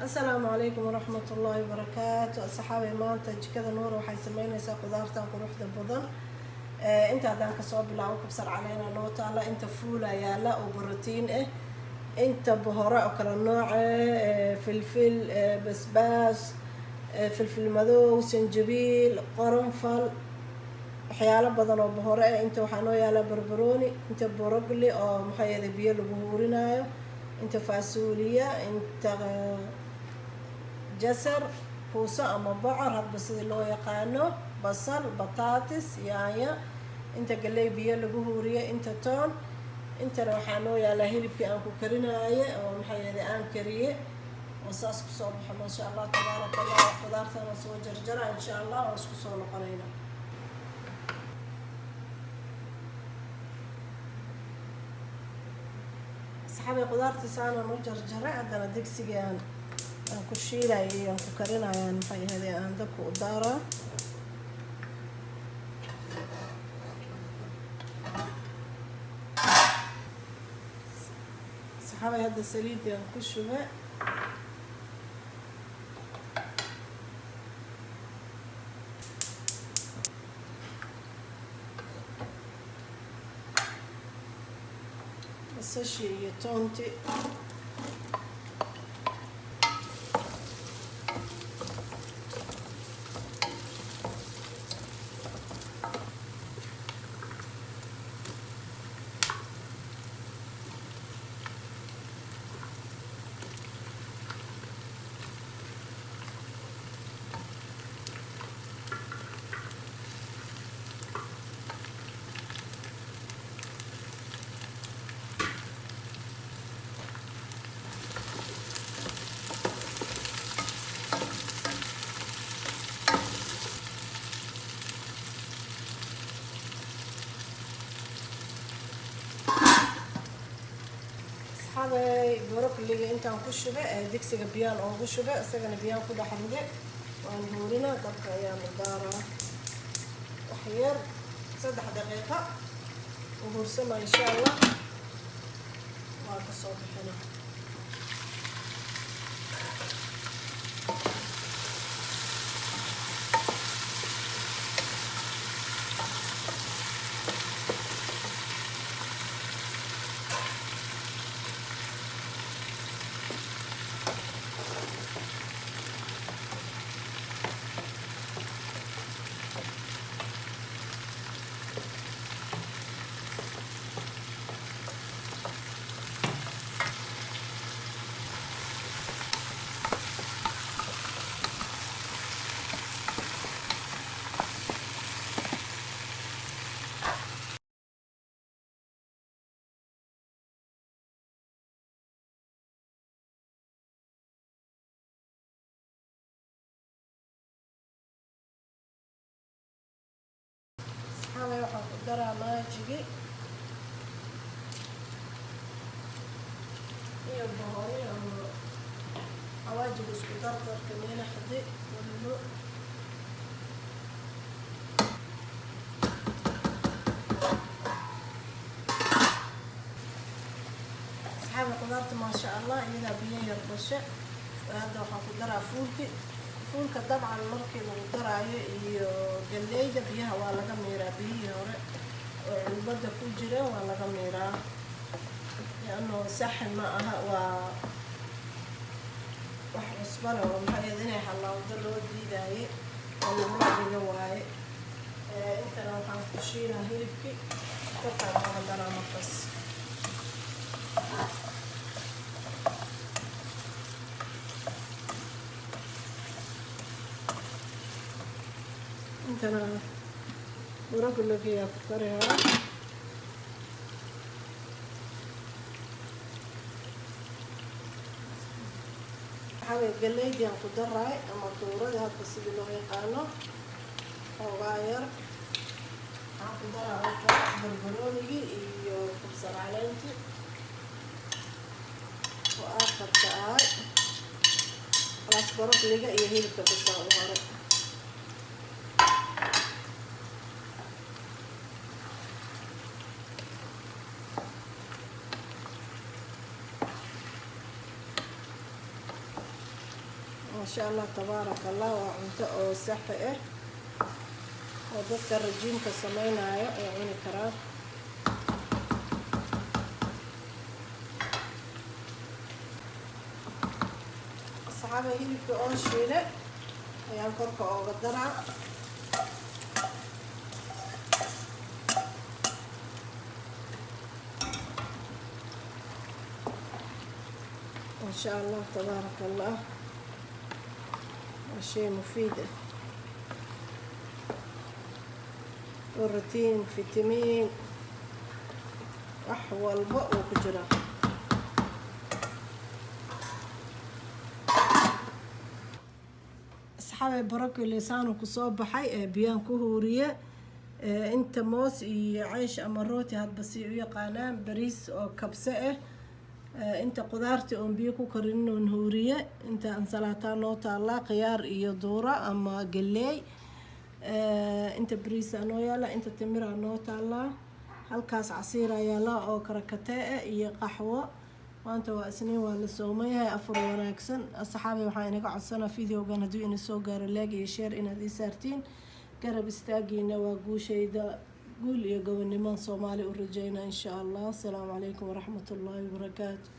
السلام عليكم ورحمة الله وبركاته. أصحابي maanta jikada nuur waxay sameynaysaa qudaartan quruxda badan. Inta hadaan ka soo bilaabo kabsar caleena noo taala, inta fuula yaala oo borotiin ah, inta bohora oo kala nooc ah, filfil, basbaas, filfil madow, sanjabiil, qoronfal, waxyaalo badan oo bohora ah. Inta waxaa noo yaala barbarooni, inta broccoli oo maxay ahayd biyo lagu huurinayo, inta faasuuliya, inta جسر كوسة أما بعر هاد بس اللي هو يقانو بصل بطاطس يايا انت قلي بيا لجهورية انت تون انت روحانو يا لهيلي بكي انكو كرينا ايه او محيدي ان كريه وصاص بصبح ما شاء الله تبارك الله وقدارتنا سوى جرجرة ان شاء الله واسكو صولو قليلا. أصحابي قدارتي سانا نو جرجرة عندنا ديكسيان aan ku shiilayo aan ku karinayaan maxay ahayd aan dabka u daaro saxaabay hadda saliid aan ku shubay basasha iyo toonti هذا بروكلي انت عم كشبه ديكسي بيان او كشبه اسغنا بيان كل حمده وان هورينا طبقه يا مدارة وحير 3 دقيقة وهرسمها ان شاء الله وهكذا حلو. أنا راح أقدرها ماجي هي الظهرية أواجب اسكتار كمينة حدي ولو أصحاب قدرت ما شاء الله إذا بيا يربشة وهذا راح أقدرها فولك طبعا markii lagu daraayo iyo galeyda biyaha waa laga miiraa biyihii hore oo cilbada ku jira waa laga miiraa yaano saxan ma aha waa wax cusbana oo maxay inay halawdo loo diidaayay oo lagu dhigo waaye intana waxaan ku shiilaa hilibkii ka qaadana markaas intana broccoli ya ku kariyaa xaway galeydi aan ku daray ama tuurada hadda sidii loo yaqaano xoogaa yar aan ku daraa barbaroonigi iyo kabsar caleenti oo aakhirka ah خلاص broccoliga iyo hilibka bisoo hore شاء الله تبارك الله وعنت أو صحي وذكر الرجيم كسمينا يعني كراب الصحابة هي بيقول شيلة يعني كركة أو قدرة ما شاء الله تبارك الله شيء مفيد بروتين فيتامين أحوال بق وكجرة أصحابي بركة لسانه كصوب حي بيان كهورية انت موس يعيش أمروتي هاد بسيء قانام بريس أو كبسة انت قدرتي أم بيكو كرينو نهورية انت انسلاتان نوتا الله خيار iyo doora ama galey inta bariis anoo yaala inta timir anoo taala halkaas casiir yaala oo karakatee iyo qaxwo maanta waa isniin waa la soomayahay afur wanaagsan asxaabi waxaan inaga codsanaa fiidiyogan haddii ina soo gaaro like iyo share inaad ii saartiin garab istaagiina waa guushayda guul iyo gobonimo Soomaali u rajeynaa insha Allah. Assalaamu calaykum waraxmatullaahi wabarakaatuh.